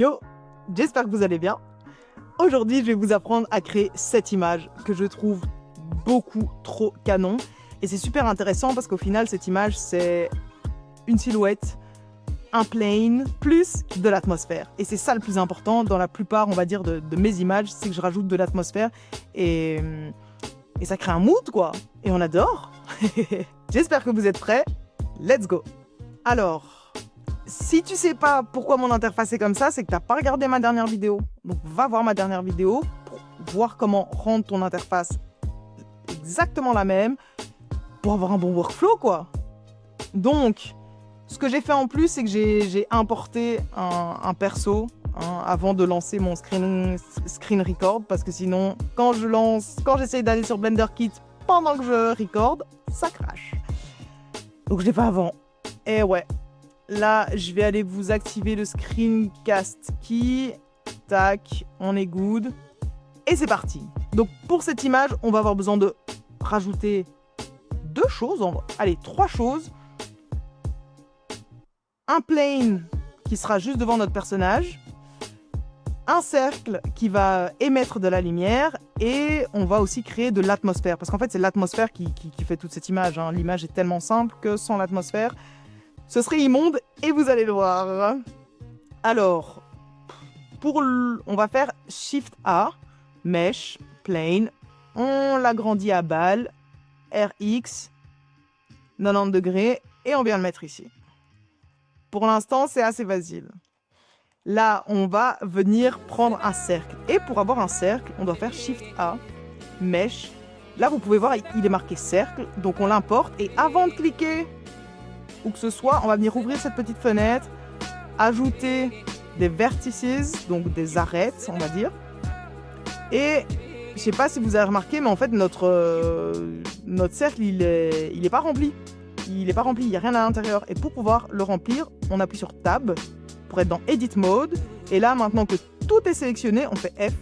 Yo, j'espère que vous allez bien. Aujourd'hui, je vais vous apprendre à créer cette image que je trouve beaucoup trop canon. Et c'est super intéressant parce qu'au final, cette image, c'est une silhouette, un plane, plus de l'atmosphère. Et c'est ça le plus important dans la plupart, on va dire, de mes images, c'est que je rajoute de l'atmosphère et ça crée un mood, quoi. Et on adore. J'espère que vous êtes prêts. Let's go. Alors... si tu sais pas pourquoi mon interface est comme ça, c'est que t'as pas regardé ma dernière vidéo. Donc va voir ma dernière vidéo pour voir comment rendre ton interface exactement la même pour avoir un bon workflow, quoi. Donc, ce que j'ai fait en plus, c'est que j'ai importé un perso avant de lancer mon screen record, parce que sinon, quand j'essaye d'aller sur Blender Kit pendant que je record, ça crache. Donc je l'ai fait avant. Et ouais. Là, je vais aller vous activer le screencast key. Tac, on est good. Et c'est parti. Donc pour cette image, on va avoir besoin de rajouter trois choses. Un plane qui sera juste devant notre personnage. Un cercle qui va émettre de la lumière. Et on va aussi créer de l'atmosphère. Parce qu'en fait, c'est l'atmosphère qui fait toute cette image. L'image est tellement simple que sans l'atmosphère, ce serait immonde et vous allez le voir. Alors, on va faire Shift A, Mesh, Plane. On l'agrandit à balle, RX, 90 degrés, et on vient le mettre ici. Pour l'instant, c'est assez facile. Là, on va venir prendre un cercle. Et pour avoir un cercle, on doit faire Shift A, Mesh. Là, vous pouvez voir, il est marqué cercle, donc on l'importe. Et avant de cliquer où que ce soit, on va venir ouvrir cette petite fenêtre, ajouter des vertices, donc des arêtes, on va dire. Et je sais pas si vous avez remarqué, mais en fait notre cercle il est pas rempli. Il est pas rempli, il n'y a rien à l'intérieur. Et pour pouvoir le remplir, on appuie sur Tab pour être dans Edit Mode. Et là, maintenant que tout est sélectionné, on fait F.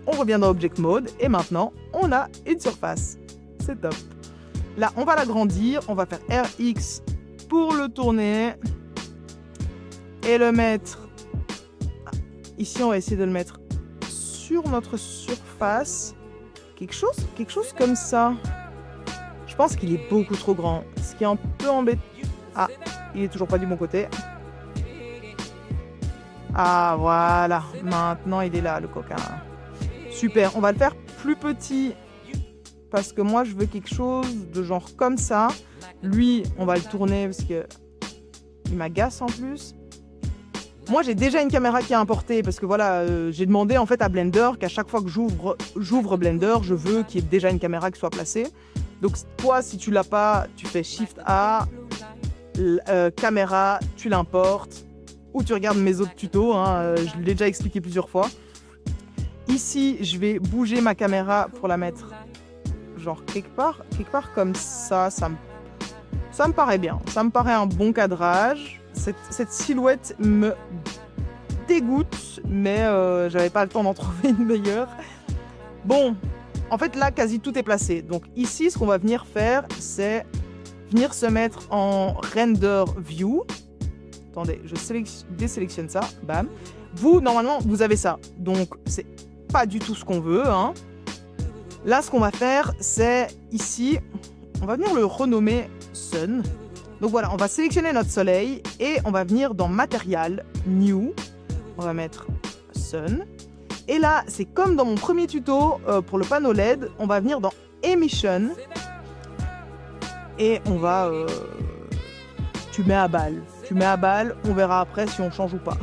On revient dans Object Mode et maintenant on a une surface. C'est top. Là, on va l'agrandir, on va faire RX pour le tourner et le mettre... Ici, on va essayer de le mettre sur notre surface. Quelque chose comme ça. Je pense qu'il est beaucoup trop grand, ce qui est un peu embêtant. Ah, il est toujours pas du bon côté. Ah, voilà. Maintenant, il est là, le coquin. Super, on va le faire plus petit. Parce que moi, je veux quelque chose de genre comme ça. Lui, on va le tourner parce que il m'agace en plus. Moi, j'ai déjà une caméra qui est importée parce que voilà, j'ai demandé en fait à Blender qu'à chaque fois que j'ouvre Blender, je veux qu'il y ait déjà une caméra qui soit placée. Donc toi, si tu l'as pas, tu fais Shift A, caméra, tu l'importes, ou tu regardes mes autres tutos. Je l'ai déjà expliqué plusieurs fois. Ici, je vais bouger ma caméra pour la mettre genre quelque part comme ça, ça me paraît bien. Ça me paraît un bon cadrage. Cette silhouette me dégoûte, mais j'avais pas le temps d'en trouver une meilleure. Bon, en fait là, quasi tout est placé. Donc ici, ce qu'on va venir faire, c'est venir se mettre en Render View. Attendez, je désélectionne ça. Bam. Vous, normalement, vous avez ça. Donc, c'est pas du tout ce qu'on veut, Là, ce qu'on va faire, c'est ici, on va venir le renommer Sun. Donc voilà, on va sélectionner notre soleil et on va venir dans Material, New. On va mettre Sun. Et là, c'est comme dans mon premier tuto pour le panneau LED, on va venir dans Emission. Et on va... tu mets à balle, on verra après si on change ou pas.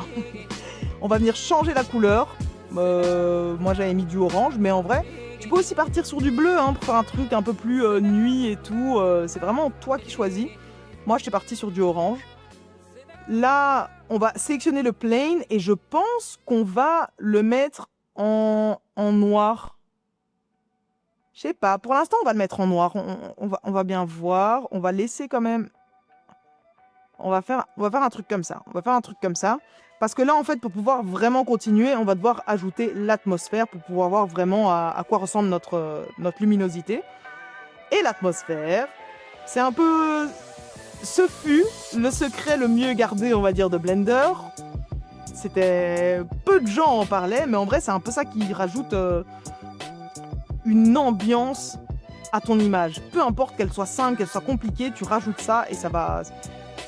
On va venir changer la couleur. Moi, j'avais mis du orange, mais en vrai... tu peux aussi partir sur du bleu pour faire un truc un peu plus nuit et tout. C'est vraiment toi qui choisis. Moi, je suis partie sur du orange. Là, on va sélectionner le plane et je pense qu'on va le mettre en noir. Je sais pas. Pour l'instant, on va le mettre en noir. On va bien voir. On va laisser quand même... On va faire un truc comme ça. Parce que là, en fait, pour pouvoir vraiment continuer, on va devoir ajouter l'atmosphère pour pouvoir voir vraiment à quoi ressemble notre luminosité. Et l'atmosphère, c'est un peu... ce fut le secret le mieux gardé, on va dire, de Blender. Peu de gens en parlaient, mais en vrai, c'est un peu ça qui rajoute une ambiance à ton image. Peu importe qu'elle soit simple, qu'elle soit compliquée, tu rajoutes ça et ça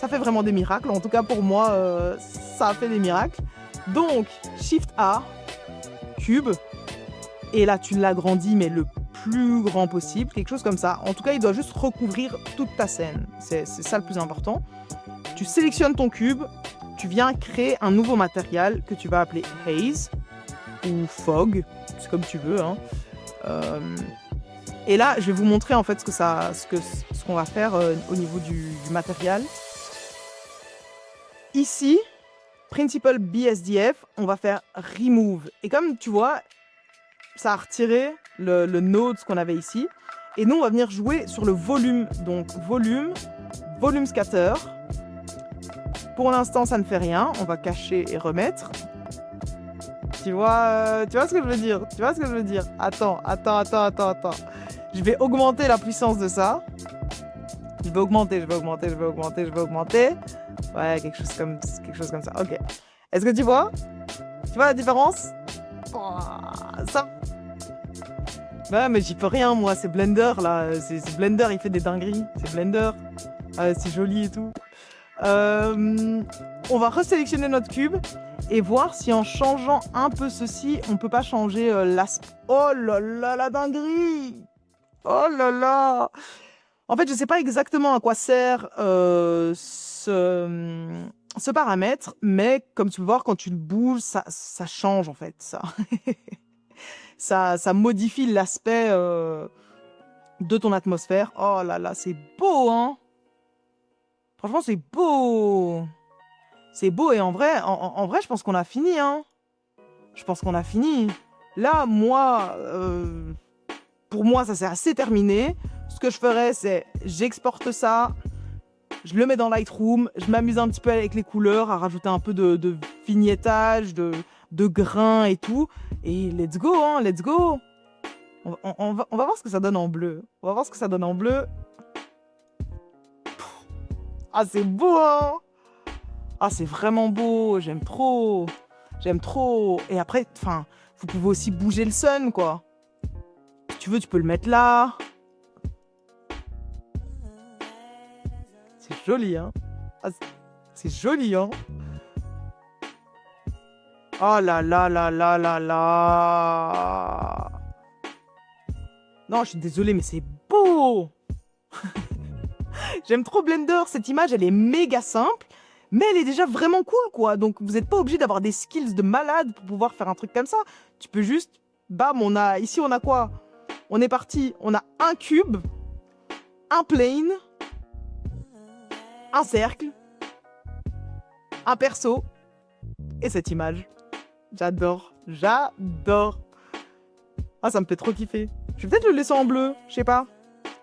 fait vraiment des miracles. En tout cas, pour moi, ça a fait des miracles. Donc, Shift A, cube, et là, tu l'agrandis, mais le plus grand possible, quelque chose comme ça. En tout cas, il doit juste recouvrir toute ta scène. C'est ça le plus important. Tu sélectionnes ton cube, tu viens créer un nouveau matériel que tu vas appeler Haze ou Fog, c'est comme tu veux, hein. Et là, je vais vous montrer en fait ce qu'on va faire au niveau du matériel. Ici, Principal BSDF, on va faire Remove. Et comme tu vois, ça a retiré le node qu'on avait ici. Et nous, on va venir jouer sur le volume. Donc, volume scatter. Pour l'instant, ça ne fait rien. On va cacher et remettre. Tu vois ce que je veux dire? Tu vois ce que je veux dire? Attends. Je vais augmenter la puissance de ça. Je vais augmenter. Ouais, quelque chose comme ça. Ok. Est-ce que tu vois? Tu vois la différence? Oh, ça. Ouais, mais j'y peux rien, moi. C'est Blender, là. C'est Blender, il fait des dingueries. C'est Blender. C'est joli et tout. On va resélectionner notre cube et voir si en changeant un peu ceci, on peut pas changer l'aspect. Oh là là, la dinguerie! Oh là là! En fait, je sais pas exactement à quoi sert ce paramètre, mais comme tu peux voir, quand tu le bouges, ça change en fait, ça. ça modifie l'aspect de ton atmosphère. Oh là là, c'est beau, hein! Franchement, c'est beau. C'est beau et en vrai, je pense qu'on a fini, hein. Je pense qu'on a fini. Là, moi, pour moi, ça c'est assez terminé. Ce que je ferais, c'est j'exporte ça, je le mets dans Lightroom, je m'amuse un petit peu avec les couleurs, à rajouter un peu de vignettage, de grains et tout. Et let's go, hein, let's go. On va voir ce que ça donne en bleu. On va voir ce que ça donne en bleu. Ah, c'est beau, hein! Ah, c'est vraiment beau, j'aime trop. Et après, enfin, vous pouvez aussi bouger le sun, quoi. Si tu veux, tu peux le mettre là. C'est joli, hein? Ah, c'est joli, hein? Oh là là là là là là! Non, je suis désolée, mais c'est beau! J'aime trop Blender, cette image, elle est méga simple, mais elle est déjà vraiment cool, quoi. Donc, vous n'êtes pas obligé d'avoir des skills de malade pour pouvoir faire un truc comme ça. Tu peux juste, bam, ici, on a quoi? On est parti, on a un cube, un plane, un cercle, un perso, et cette image. J'adore. Ah, ça me fait trop kiffer. Je vais peut-être le laisser en bleu, je sais pas.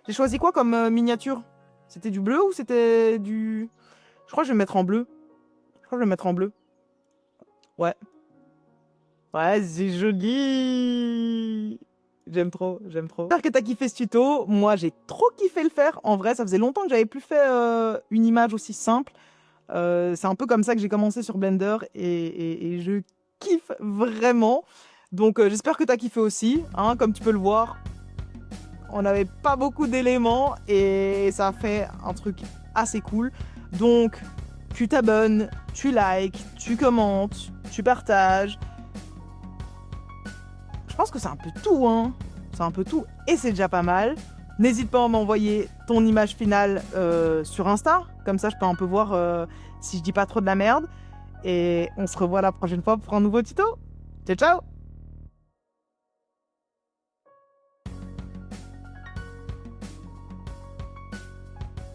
J'ai choisi quoi comme miniature? C'était du bleu ou c'était du... Je crois que je vais me mettre en bleu. Ouais. Ouais, c'est joli. J'aime trop. J'espère que t'as kiffé ce tuto. Moi, j'ai trop kiffé le faire. En vrai, ça faisait longtemps que j'avais plus fait une image aussi simple. C'est un peu comme ça que j'ai commencé sur Blender et je kiffe vraiment. Donc, j'espère que t'as kiffé aussi. Hein, comme tu peux le voir, on n'avait pas beaucoup d'éléments et ça a fait un truc assez cool. Donc, tu t'abonnes, tu likes, tu commentes, tu partages. Je pense que c'est un peu tout, hein. C'est un peu tout et c'est déjà pas mal. N'hésite pas à m'envoyer ton image finale sur Insta. Comme ça, je peux un peu voir si je dis pas trop de la merde. Et on se revoit la prochaine fois pour un nouveau tuto. Ciao, ciao!